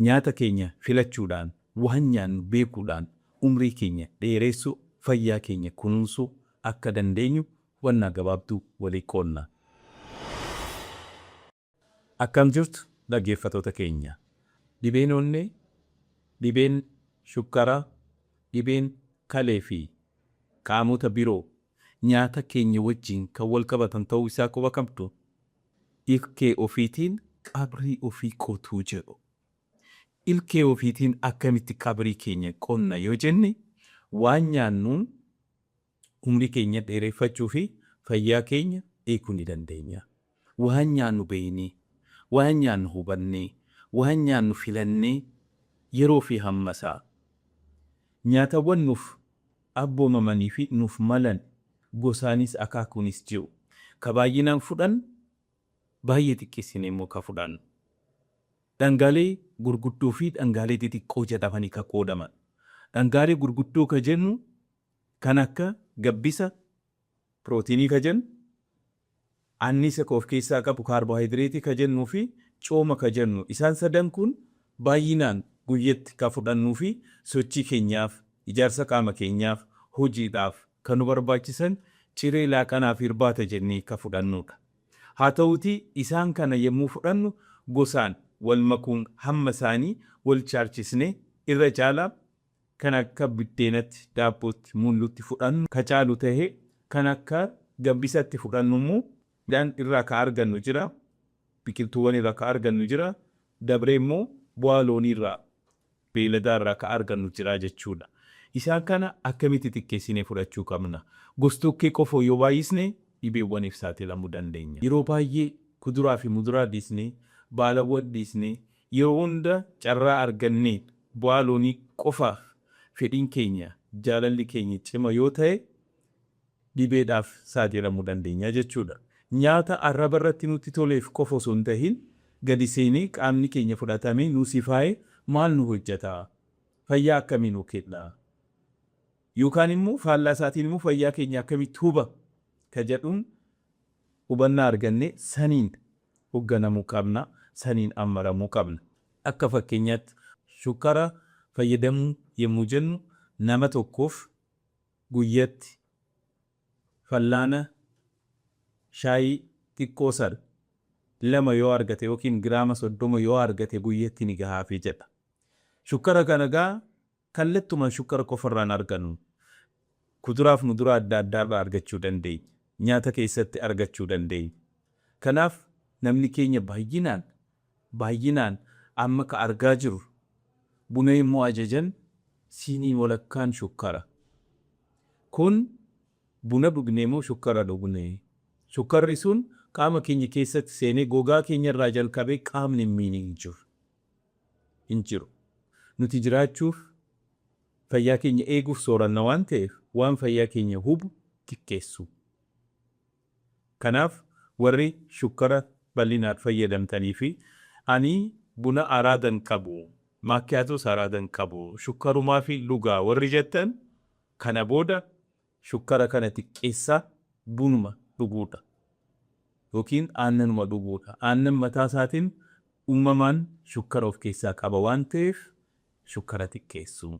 nyaata keenya filachuudhaan waan nyaannu beekuudhaan umrii keenya dheeressuu fayyaa keenya kunuunsuu akka dandeenyu wannaa gabaabduu walii qoonna. Akkam jirtu dhaggeeffatoota keenya. Dhibeen onnee, dhibeen shukkaraa, dhibeen kalee fi qaamota biroo nyaata keenya wajjin kan wal qabatan ta'uu isaa quba qabdu. Ilkee ofiitiin qabrii ofii qotuu jedhu. Ilkee ofiitiin akkamitti qabrii keenya qonna yoo jenne waan nyaannuun umrii keenya dheereffachuu fi fayyaa keenya eeguu ni dandeenya. Waan nyaannu beeknee, waan nyaannu hubannee, waan nyaannu filannee yeroo fi hammasaa nyaatawwan nuuf abboomamanii fi nuuf malan gosaanis akaakuunis jiru. Ka baay'inaan fudhan baay'ee xiqqeessine immoo ka fudhannu. Dhangaalee gurguddoo fi dhangaalee xixiqqoo jedhamanii ka qoodaman. Dhangaalee gurguddoo ka jennu kan akka gabbisa, pirootiinii ka jennu, annisa of keessaa qabu kaarboohayidireetii ka jennuu fi cooma ka jennu. Isaan sadan kun baay'inaan guyyatti ka fudhannuu fi sochii keenyaaf, ijaarsa qaama keenyaaf, hojiidhaaf kan nu barbaachisan ciree laaqanaa fi irbaata jennee ka fudhannudha. Haa ta'uutii isaan kana yommuu fudhannu gosaan wal makuun hamma isaanii wal caalchisnee irra caalaa kan akka biddeenatti, daabbootti, mullutti fudhannu ka caalu tahee kan akka gabbisatti fudhannu immoo midhaan irraa ka argannu jira, biqiltuuwwan irraa ka argannu jira, dabree immoo bu'aa loonii irraa, beeladaa irraa ka argannu jira jechuudha. Isaan kana akkamitti xiqqeessinee fudhachuu qabna? Gostokkee qofa yoo baay'isne dhibeewwaniif saaxilamuu dandeenya. Yeroo baay'ee kuduraa fi muduraa dhiisnee, baalawwan dhiisnee, yeroo hunda carraa argannee bu'aa loonii qofaaf fedhiin keenya, jaalalli keenya cima yoo ta'e dhibeedhaaf saaxilamuu dandeenya jechuudha. Nyaata arraba irratti nutti toleef qofa osoo hin tahin gadi seenee qaamni keenya fudhatamee nu sifaa'ee maal nu hojjetaa? Fayyaa akkamii nu kenna? Yookaan immoo faallaa isaatiin immoo fayyaa keenya akkamitti huba ka jedhuun hubannaa argannee saniin hoogganamuu qabna, saniin ammaramuu qabna. Akka fakkeenyaatti shukkara fayyadamuu yommuu jennu nama tokkoof guyyatti fallaana shaayii xiqqoo sana 2 yoo argate yookiin giraama 30 yoo argate guyyatti ni gahaafii jedha. Shukkara kana gaa kallattumaan shukkara qofarraan argannu. Kuduraaf muduraa adda addaa irraa argachuu dandeenya. Nyaata keessatti argachuu dandeenya. Kanaaf namni keenya baay'inaan amma ka argaa jiru buna immoo ajajan siinii walakkaan shukkara. Kun buna dhugnee moo shukkara dhugnee? Shukkarri sun qaama keenya keessatti seenee gogaa keenya irraa jalqabee qaamni hin jiru. Nuti jiraachuuf fayyaa keenya eeguuf sooranna waan ta'eef waan fayyaa keenya hubu xiqqeessu. Kanaaf warri shukkara bal'inaan fayyadamtanii fi ani buna araadan qabu, maakkiyaatos araadan qabu, shukkarumaa fi lugaa warri jettan kana booda shukkara kana xiqqeessaa bunuma dhuguudha. Yookiin aannanuma dhuguudha. Aannan mataa isaatiin uumamaan shukkara of keessaa qaba waan ta'eef shukkara xiqqeessu.